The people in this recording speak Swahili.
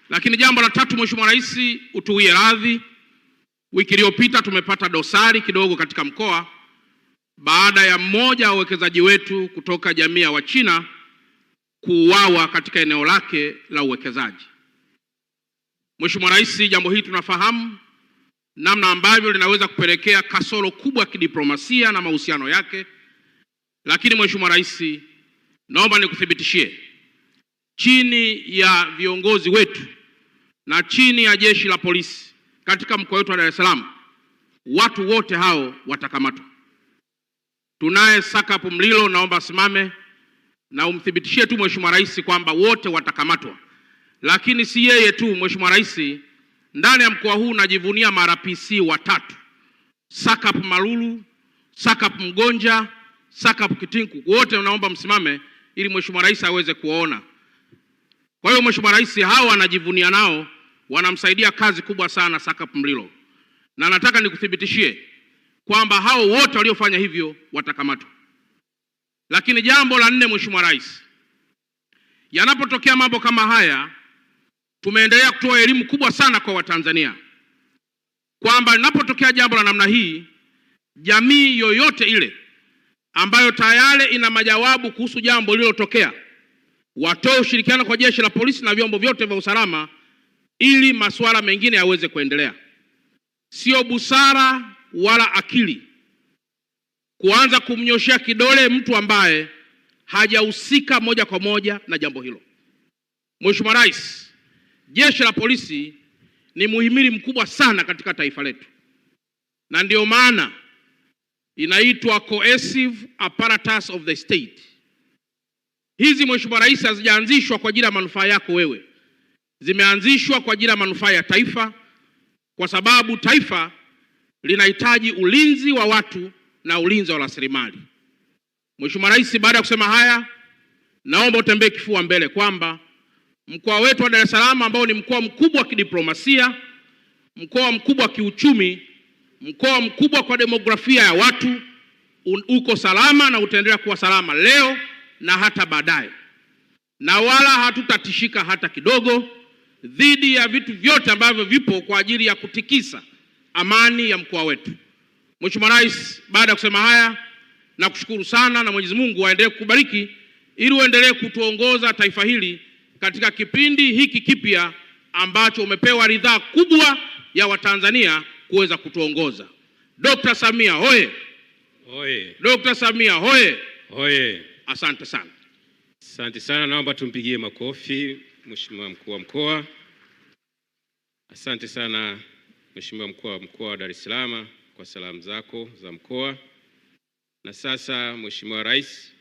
Lakini jambo la tatu, Mheshimiwa Rais, utuwie radhi, wiki iliyopita tumepata dosari kidogo katika mkoa baada ya mmoja wa wawekezaji wetu kutoka jamii ya Wachina kuuawa katika eneo lake la uwekezaji. Mheshimiwa Rais, jambo hili tunafahamu namna ambavyo linaweza kupelekea kasoro kubwa kidiplomasia na mahusiano yake, lakini Mheshimiwa Rais, naomba nikuthibitishie chini ya viongozi wetu na chini ya jeshi la polisi katika mkoa wetu wa Dar es Salaam, watu wote hao watakamatwa. Tunaye Sakapu Mlilo, naomba asimame na umthibitishie tu Mheshimiwa Rais kwamba wote watakamatwa. Lakini si yeye tu, Mheshimiwa Rais, ndani ya mkoa huu najivunia ma-RPC watatu: Sakapu Malulu, Sakapu Mgonja, Sakapu Kitinku. Wote naomba msimame ili Mheshimiwa Rais aweze kuwaona. Kwa hiyo Mheshimiwa Rais, hao wanajivunia nao, wanamsaidia kazi kubwa sana Sakapu Mlilo, na nataka nikuthibitishie kwamba hao wote waliofanya hivyo watakamatwa. Lakini jambo la nne, Mheshimiwa Rais, yanapotokea mambo kama haya, tumeendelea kutoa elimu kubwa sana kwa Watanzania kwamba linapotokea jambo la namna hii, jamii yoyote ile ambayo tayari ina majawabu kuhusu jambo lililotokea, watoe ushirikiano kwa jeshi la polisi na vyombo vyote vya usalama ili masuala mengine yaweze kuendelea. Sio busara wala akili kuanza kumnyoshea kidole mtu ambaye hajahusika moja kwa moja na jambo hilo. Mheshimiwa Rais, jeshi la polisi ni muhimili mkubwa sana katika taifa letu, na ndio maana inaitwa cohesive apparatus of the state. Hizi Mheshimiwa Rais hazijaanzishwa kwa ajili ya manufaa yako wewe, zimeanzishwa kwa ajili ya manufaa ya taifa, kwa sababu taifa linahitaji ulinzi wa watu na ulinzi wa rasilimali. Mheshimiwa Rais, baada ya kusema haya, naomba utembee kifua mbele kwamba mkoa wetu wa Dar es Salaam ambao ni mkoa mkubwa wa kidiplomasia, mkoa mkubwa wa kiuchumi, mkoa mkubwa kwa demografia ya watu, uko salama na utaendelea kuwa salama leo na hata baadaye, na wala hatutatishika hata kidogo dhidi ya vitu vyote ambavyo vipo kwa ajili ya kutikisa amani ya mkoa wetu. Mheshimiwa Rais, baada ya kusema haya, nakushukuru sana na Mwenyezi Mungu aendelee kukubariki ili uendelee kutuongoza taifa hili katika kipindi hiki kipya ambacho umepewa ridhaa kubwa ya Watanzania kuweza kutuongoza. Dr. Samia hoye! Hoye! Dr. Samia hoye! Hoye! Asante sana. Asante sana, naomba tumpigie makofi Mheshimiwa Mkuu wa Mkoa. Asante sana Mheshimiwa Mkuu wa Mkoa wa Dar es Salaam kwa salamu zako za mkoa. Na sasa Mheshimiwa Rais